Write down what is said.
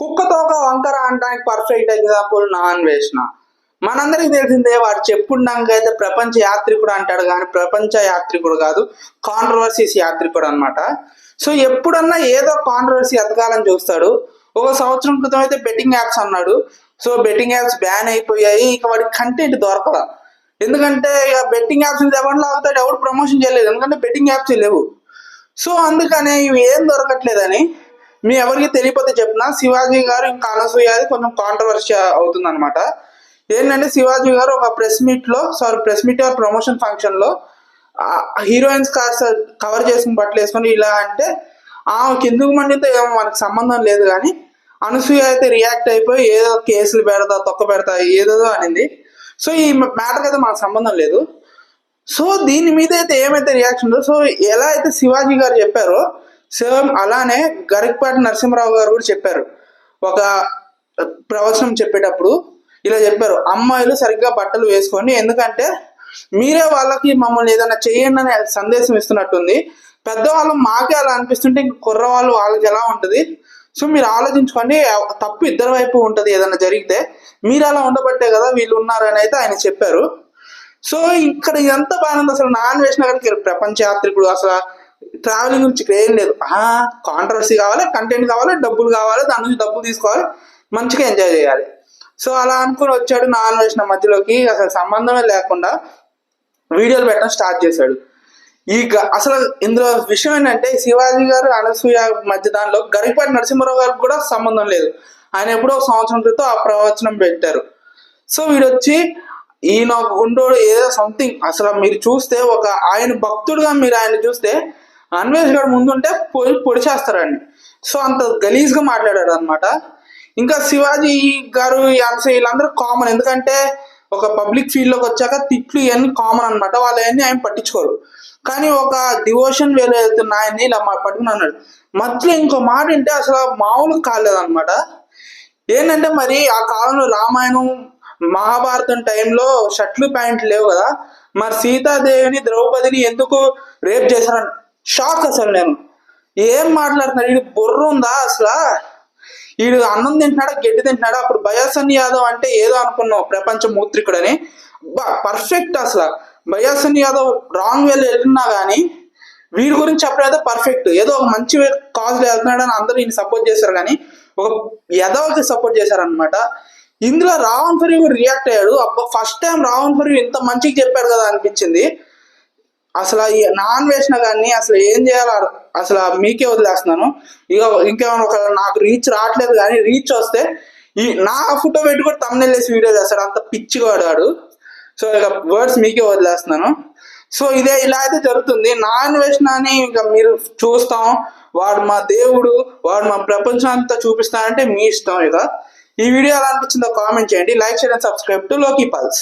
కుక్కతో ఒక వంకర అనడానికి పర్ఫెక్ట్ ఎగ్జాంపుల్ నాన్వేషణ. మనందరికి తెలిసిందే, వాడు చెప్పుండక అయితే ప్రపంచ యాత్రికుడు అంటాడు కానీ ప్రపంచ యాత్రికుడు కాదు, కాంట్రవర్సీస్ యాత్రికుడు అనమాట. సో ఎప్పుడన్నా ఏదో కాంట్రవర్సీ ఎతకాలని చూస్తాడు. ఒక సంవత్సరం క్రితం అయితే బెట్టింగ్ యాప్స్ అన్నాడు. సో బెట్టింగ్ యాప్స్ బ్యాన్ అయిపోయాయి, ఇక వాడికి కంటెంట్ దొరకల. ఎందుకంటే ఇక బెట్టింగ్ యాప్స్ ఎవరు లాగుతాడు, ఎవరు ప్రమోషన్ చేయలేదు, ఎందుకంటే బెట్టింగ్ యాప్స్ లేవు. సో అందుకనే ఇవి ఏం దొరకట్లేదని మీ ఎవరికి తెలియకపోతే చెప్పిన, శివాజీ గారు ఇంకా అనసూయ కొంచెం కాంట్రవర్సీ అవుతుంది అనమాట. ఏంటంటే శివాజీ గారు ఒక ప్రెస్ మీట్ ప్రమోషన్ ఫంక్షన్ లో హీరోయిన్స్ కాస్త కవర్ చేసుకుని బట్టలు వేసుకొని ఇలా అంటే కిందకు మండితో ఏమో మనకు సంబంధం లేదు, కానీ అనసూయ అయితే రియాక్ట్ అయిపోయి ఏదో కేసులు పెడతా తొక్క పెడతా ఏదేదో అనింది. సో ఈ మ్యాటర్కి అయితే మనకు సంబంధం లేదు. సో దీని మీద అయితే ఏమైతే రియాక్షన్ ఉందో, సో ఎలా అయితే శివాజీ గారు చెప్పారో సేమ్ అలానే గరికపాటి నరసింహరావు గారు కూడా చెప్పారు. ఒక ప్రవచనం చెప్పేటప్పుడు ఇలా చెప్పారు, అమ్మాయిలు సరిగ్గా బట్టలు వేసుకోండి, ఎందుకంటే మీరే వాళ్ళకి మమ్మల్ని ఏదైనా చేయండి అనే సందేశం ఇస్తున్నట్టుంది. పెద్దవాళ్ళు మాకే అలా అనిపిస్తుంటే ఇంక కుర్రవాళ్ళు వాళ్ళకి ఎలా ఉంటుంది. సో మీరు ఆలోచించుకోండి, తప్పు ఇద్దరు వైపు ఉంటుంది. ఏదైనా జరిగితే మీరు అలా ఉండబట్టే కదా వీళ్ళు ఉన్నారని అయితే ఆయన చెప్పారు. సో ఇక్కడ ఇదంతా బాగుంది. అసలు నాన్వేషణ గారికి ప్రపంచ యాత్రికుడు, అసలు ట్రావెలింగ్ గురించి ఇక్కడ ఏం లేదు. కాంట్రవర్సీ కావాలి, కంటెంట్ కావాలి, డబ్బులు కావాలి, దాని నుంచి డబ్బులు తీసుకోవాలి, మంచిగా ఎంజాయ్ చేయాలి. సో అలా అనుకుని వచ్చాడు నాన్వేషణ మధ్యలోకి, అసలు సంబంధమే లేకుండా వీడియోలు పెట్టడం స్టార్ట్ చేశాడు. అసలు ఇందులో విషయం ఏంటంటే శివాజీ గారు అనసూయ మధ్య దానిలో గరికపాటి నరసింహారావు గారికి కూడా సంబంధం లేదు. ఆయన ఎప్పుడో సంవత్సరం క్రితం ఆ ప్రవచనం పెట్టారు. సో వీడొచ్చి ఈయన ఒక గుండోడు ఏదో సంథింగ్, అసలు మీరు చూస్తే ఒక ఆయన భక్తుడుగా మీరు ఆయన చూస్తే అన్వేష్ గారు ముందుంటే పొడిచేస్తారండి. సో అంత గలీజ్గా మాట్లాడాడు అనమాట. ఇంకా శివాజీ గారు వీళ్ళందరూ కామన్, ఎందుకంటే ఒక పబ్లిక్ ఫీల్డ్లోకి వచ్చాక తిట్లు ఇవన్నీ కామన్ అనమాట. వాళ్ళు అవన్నీ ఆయన పట్టించుకోరు. కానీ ఒక డివోషన్ వేలో వెళ్తున్న ఆయన్ని ఇలా పట్టుకుని అన్నాడు. మధ్యలో ఇంకో మాట వింటే అసలు మామూలు కాలేదన్నమాట. ఏంటంటే మరి ఆ కాలంలో రామాయణం మహాభారతం టైంలో షర్ట్లు ప్యాంట్లు లేవు కదా, మరి సీతాదేవిని ద్రౌపదిని ఎందుకు రేప్ చేశారని షాక్. అసలు నేను ఏం మాట్లాడుతున్నాడు, వీడు బుర్ర ఉందా అసలు, వీడు అన్నం తింటున్నాడా గడ్డి తింటున్నాడా. అప్పుడు బయాసన్ యాదవ్ అంటే ఏదో అనుకున్నాం ప్రపంచ మూత్రికుడని, పర్ఫెక్ట్. అసలు బయాసన్ యాదవ్ రాంగ్ వేలో వెళ్ళినా కానీ వీడి గురించి చెప్పలేదు పర్ఫెక్ట్. ఏదో ఒక మంచి కాజ్లో వెళ్తున్నాడని అందరూ ఈయన సపోర్ట్ చేశారు, కానీ ఒక యదవ్కి సపోర్ట్ చేశారనమాట. ఇందులో రావణ్ ఫరీ కూడా రియాక్ట్ అయ్యాడు. అబ్బా ఫస్ట్ టైం రావణ్ ఫరీ ఇంత మంచిగా చెప్పాడు కదా అనిపించింది. అసలు ఈ నాన్వేషణ కానీ అసలు ఏం చేయాలో అసలు మీకే వదిలేస్తున్నాను. ఇక ఇంకేమైనా నాకు రీచ్ రావట్లేదు, కానీ రీచ్ వస్తే నా ఫోటో పెట్టి కూడా తమ్నెయిల్ వేసి వీడియో చేస్తాడు, అంత పిచ్చిగా వాడాడు. సో ఇక వర్డ్స్ మీకే వదిలేస్తున్నాను. సో ఇలా అయితే జరుగుతుంది. నాన్వేషణ అని ఇంకా మీరు చూస్తాం, వాడు మా దేవుడు, వాడు మా ప్రపంచం అంతా చూపిస్తానంటే మీ ఇష్టం. ఇక ఈ వీడియో ఎలా అనిపించిందో కామెంట్ చేయండి. లైక్ చేయండి, సబ్స్క్రైబ్ టు లోకీ పల్స్.